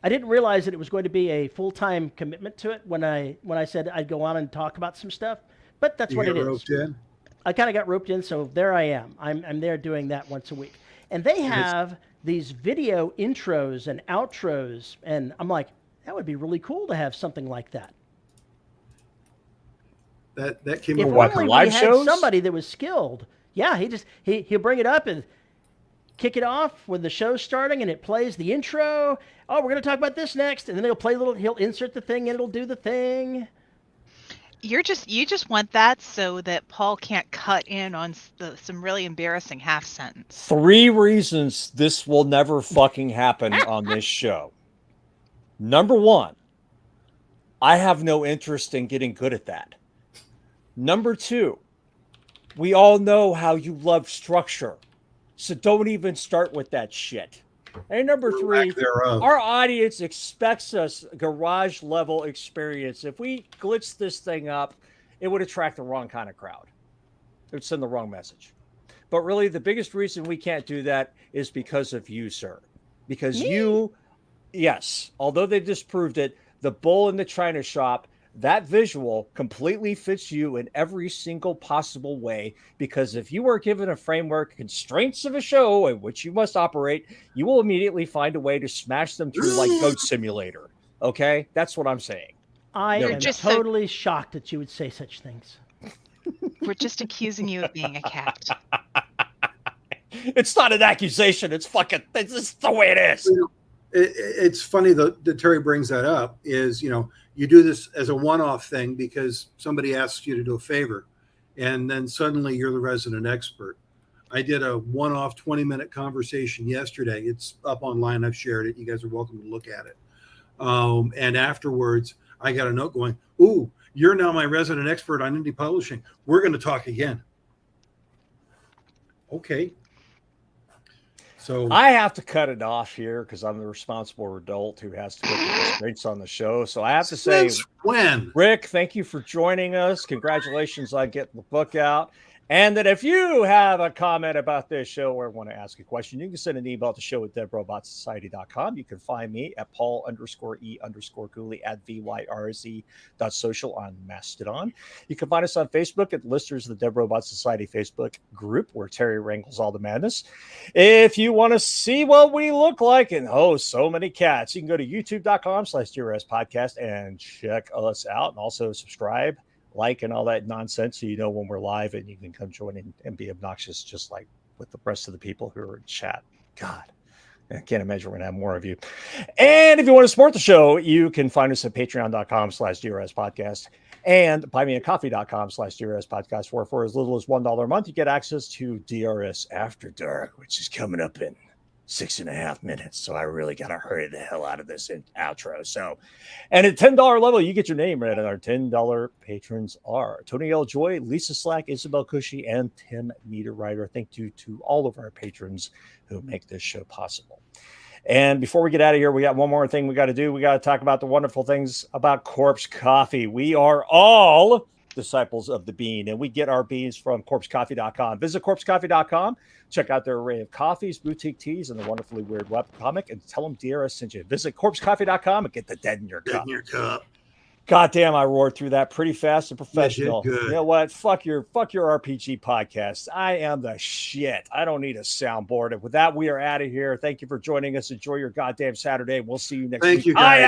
I didn't realize that it was going to be a full-time commitment to it when I said I'd go on and talk about some stuff, but that's what it is. Roped in? I kind of got roped in, so there I am. I'm there doing that once a week. And they have these video intros and outros, and I'm like, that would be really cool to have something like that. That came if up only we had somebody that was skilled Yeah, he'll bring it up and kick it off when the show's starting, and it plays the intro. Oh, we're going to talk about this next, and then he'll insert the thing, and it'll do the thing. You just want that so that Paul can't cut in on some really embarrassing half sentence. 3 reasons this will never fucking happen on this show. Number 1, I have no interest in getting good at that. Number 2, we all know how you love structure. So don't even start with that shit. And number 3, our audience expects us garage level experience. If we glitch this thing up, it would attract the wrong kind of crowd. It would send the wrong message. But really, the biggest reason we can't do that is because of you, sir. Because yes, although they disproved it, the bull in the china shop, that visual completely fits you in every single possible way, because if you are given a framework, constraints of a show in which you must operate, you will immediately find a way to smash them through like Goat Simulator. Okay? That's what I'm saying. I am totally shocked that you would say such things. We're just accusing you of being a cat. It's not an accusation. It's just the way it is. It's funny that Terry brings that up is, you do this as a one-off thing because somebody asks you to do a favor, and then suddenly you're the resident expert. I did a one-off 20-minute conversation yesterday. It's up online. I've shared it. You guys are welcome to look at it. And afterwards, I got a note going, "Ooh, you're now my resident expert on indie publishing. We're going to talk again." Okay. So I have to cut it off here because I'm the responsible adult who has to put the constraints on the show. So I have to say, Rick, thank you for joining us. Congratulations on getting the book out. And that if you have a comment about this show or want to ask a question, you can send an email to show@deadrobotsociety.com. You can find me at Paul_E_Cooley at VYRZ.social on Mastodon. You can find us on Facebook at Listeners of the Dead Robot Society Facebook group, where Terry wrangles all the madness. If you want to see what we look like, and so many cats, you can go to youtube.com/DRS podcast and check us out, and also subscribe, like, and all that nonsense, so you know when we're live, and you can come join in and be obnoxious just like with the rest of the people who are in chat. God, I can't imagine we're gonna have more of you. And if you want to support the show, you can find us at patreon.com/DRS podcast and buymeacoffee.com/DRS podcast, where for as little as $1 a month, you get access to DRS After Dark, which is coming up in 6.5 minutes. So I really got to hurry the hell out of this outro. So, and at $10 level, you get your name read. And our $10 patrons are Tony L. Joy, Lisa Slack, Isabel Cushy, and Tim Niederreiter. Thank you to all of our patrons who make this show possible. And before we get out of here, we got one more thing we got to do. We got to talk about the wonderful things about Corpse Coffee. We are all disciples of the bean, and we get our beans from corpsecoffee.com. Visit corpsecoffee.com, check out their array of coffees, boutique teas, and the wonderfully weird webcomic, and tell them DRS sent you. Visit corpsecoffee.com and get the dead in your cup. God damn, I roared through that pretty fast and professional. You know what? Fuck your RPG podcast. I am the shit. I don't need a soundboard. And with that, we are out of here. Thank you for joining us. Enjoy your goddamn Saturday. We'll see you next week. Thank you, guys.